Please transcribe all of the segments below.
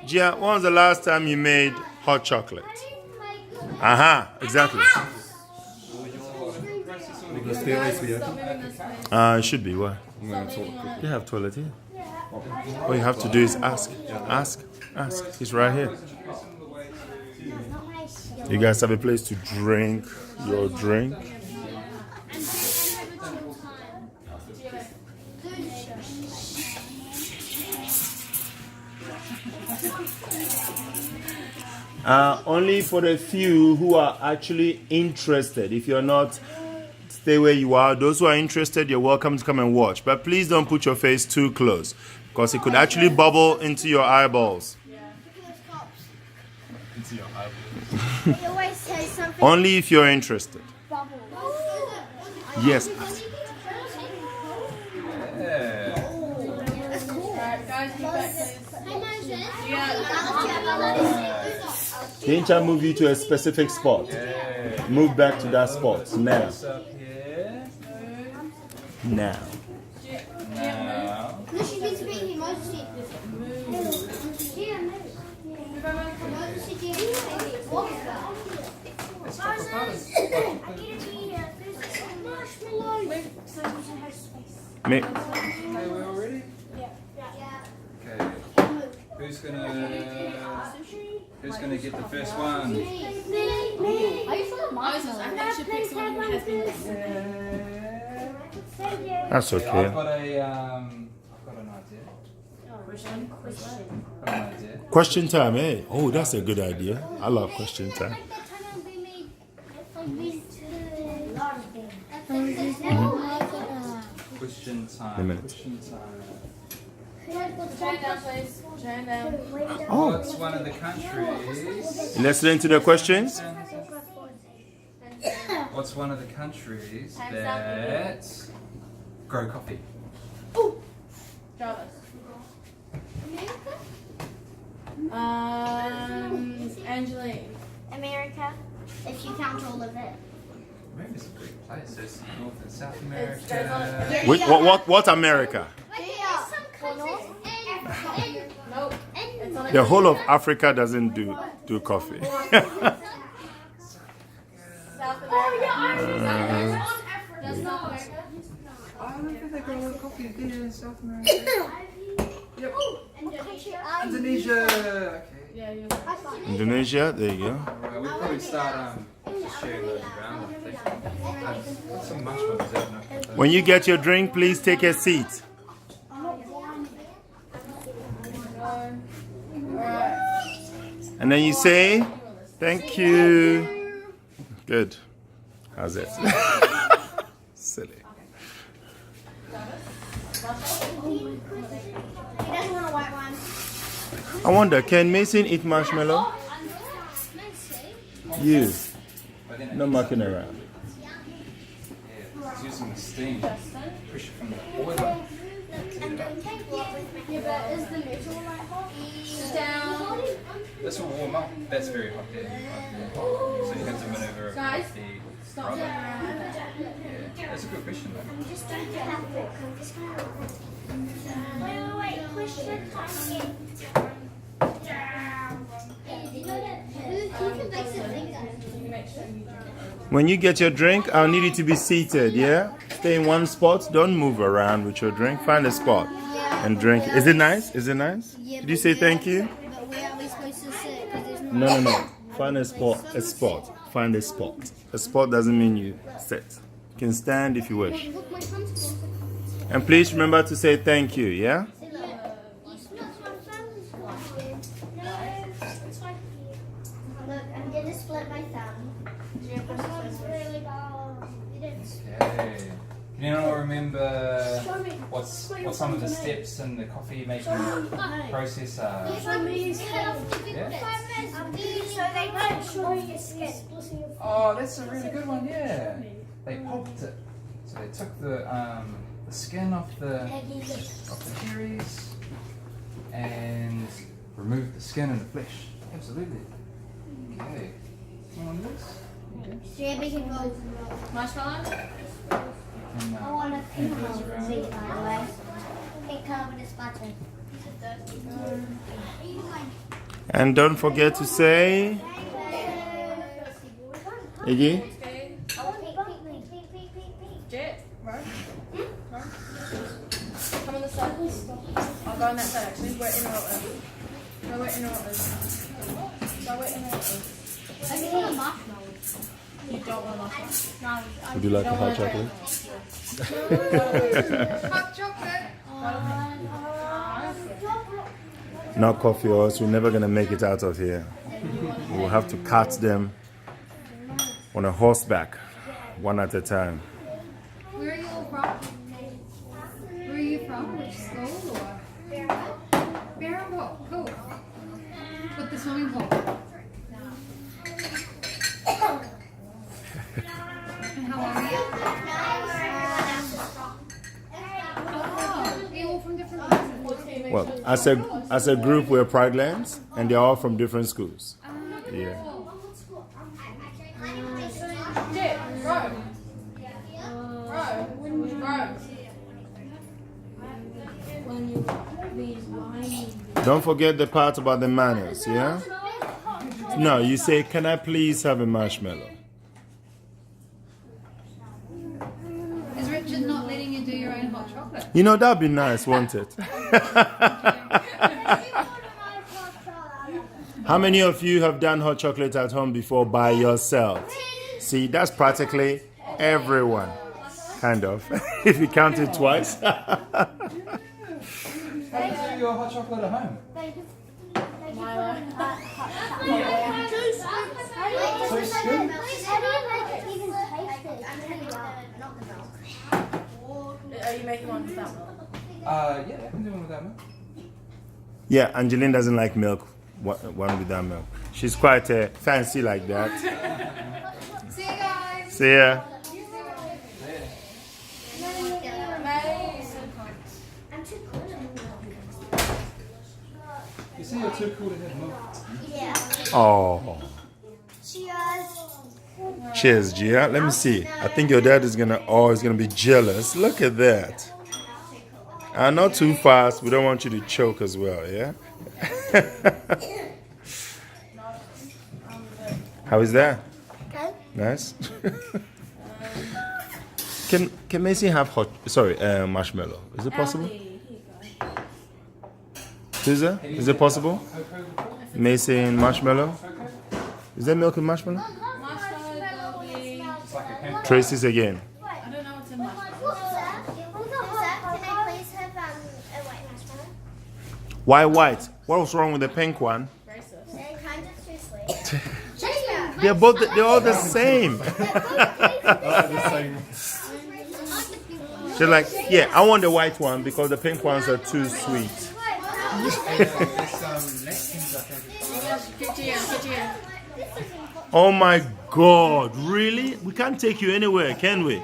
Gia, when was the last time you made hot chocolate? Exactly. It should be. What? You have toilet here. All you have to do is ask. Ask. It's right here. You guys have a place to drink your drink. Only for the few who are actually interested. If you're not, stay where you are. Those who are interested, you're welcome to come and watch. But please don't put your face too close because it could actually bubble into your eyeballs. Into your eyeballs. Only if you're interested. Yes. Can't I move you to a specific spot? Yeah. Move back to that spot now. Now. Me. Who's gonna get the first one? That's okay. I've got an idea. Question time, eh? Oh, that's a good idea. I love question time. Question time. Oh. What's one of the countries? Listening to the questions? What's one of the countries that grow coffee? Angeline. America, if you count all of it. America's a great place. There's North and South America. Wait, what America? The whole of Africa doesn't do coffee. South America. I don't think they grow a lot of coffee there in South America. Yep. Indonesia. Okay. Indonesia, there you go. Well, we'll probably start just sharing those around. I think. I've got some mushrooms out. When you get your drink, please take a seat. And then you say, thank you. Good. How's it? Silly. He doesn't want a white one. I wonder, can Mason eat marshmallow? You. No mucking around. Yeah, it's using the steam. Pressure from the boiler. Yeah, but is the metal like hot? Down. This will warm up. That's very hot there. So you have to maneuver it with the rubber. Yeah, that's a good question though. I'm just going to have a look. I'm just going to wait. Question time. When you get your drink, I'll need you to be seated, yeah? Stay in one spot. Don't move around with your drink. Find a spot and drink. Is it nice? Is it nice? Did you say thank you? But where are we supposed to sit? Because there's No. Find a spot. A spot. Find a spot. A spot doesn't mean you sit. You can stand if you wish. Look, my hand's And please remember to say thank you, yeah? Look, I'm gonna split my thumb. Okay. Can you all remember what's some of the steps in the coffee making process are? Oh, that's a really good one, yeah. They popped it. So they took the skin off the cherries and removed the skin and the flesh. Absolutely. Okay. On this? Marshmallow? I want a pink one, by the way. Pink color with this button. And don't forget to say, Iggy, Jet, right? Right. Come on the side. I'll go on that side actually. We're in order. No, we're in order. So we're in order. I just want a marshmallow. You don't want a marshmallow? No. would you like a hot chocolate? Hot chocolate. Not coffee, or else we're never going to make it out of here. We'll have to cart them on a horseback, one at a time. Where are you all from? Where are you from? Which school or? Barrowbook. Cool. With the swimming pool. And how are you? Oh, are you all from different places? Well, as a group, we're Praglands, and they're all from different schools. Yeah. Jet, row. Don't forget the part about the manners, yeah? No, you say, can I please have a marshmallow? Is Richard not letting you do your own hot chocolate? You know, that'd be nice, won't it? How many of you have done hot chocolate at home before by yourself? See, that's practically everyone, kind of, if you count it twice. How do you do your hot chocolate at home? Two scoops? Are you making one without milk? Yeah, I can do one without milk. Yeah, Angeline doesn't like milk, one without milk. She's quite fancy like that. See you guys. See ya. I'm too cool. You see, you're too cool to have milk. Yeah. Oh. Cheers. Cheers, Gia. Let me see. I think your dad is gonna be jealous. Look at that. Not too fast. We don't want you to choke as well, yeah? How is that? Good. Nice. Can Macy have marshmallow? Is it possible? Susan, is it possible? Macy and marshmallow? Is there milk in marshmallow? Tracy's again. I don't know what's in marshmallow. Can I please have a white marshmallow? Why white? What was wrong with the pink one? They're kind of too sweet. They're all the same. She's like, yeah, I want the white one because the pink ones are too sweet. Oh my God, really? We can't take you anywhere, can we?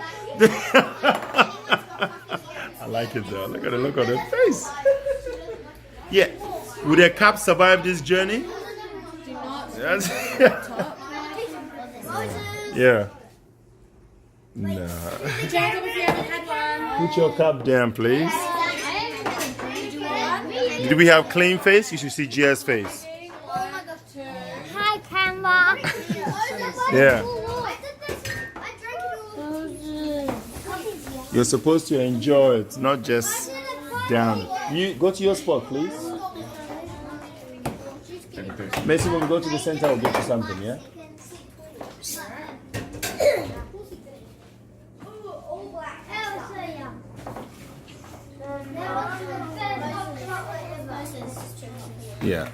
I like it though. Look at the look on her face. Yeah. Would a cap survive this journey? Yes. Yeah. No. Put your cup down, please. Did we have clean face? You should see Gia's face. Hi, camera. Yeah. You're supposed to enjoy it, not just down it. You go to your spot, please. Mason, when we go to the center, we'll get you something, yeah? Yeah.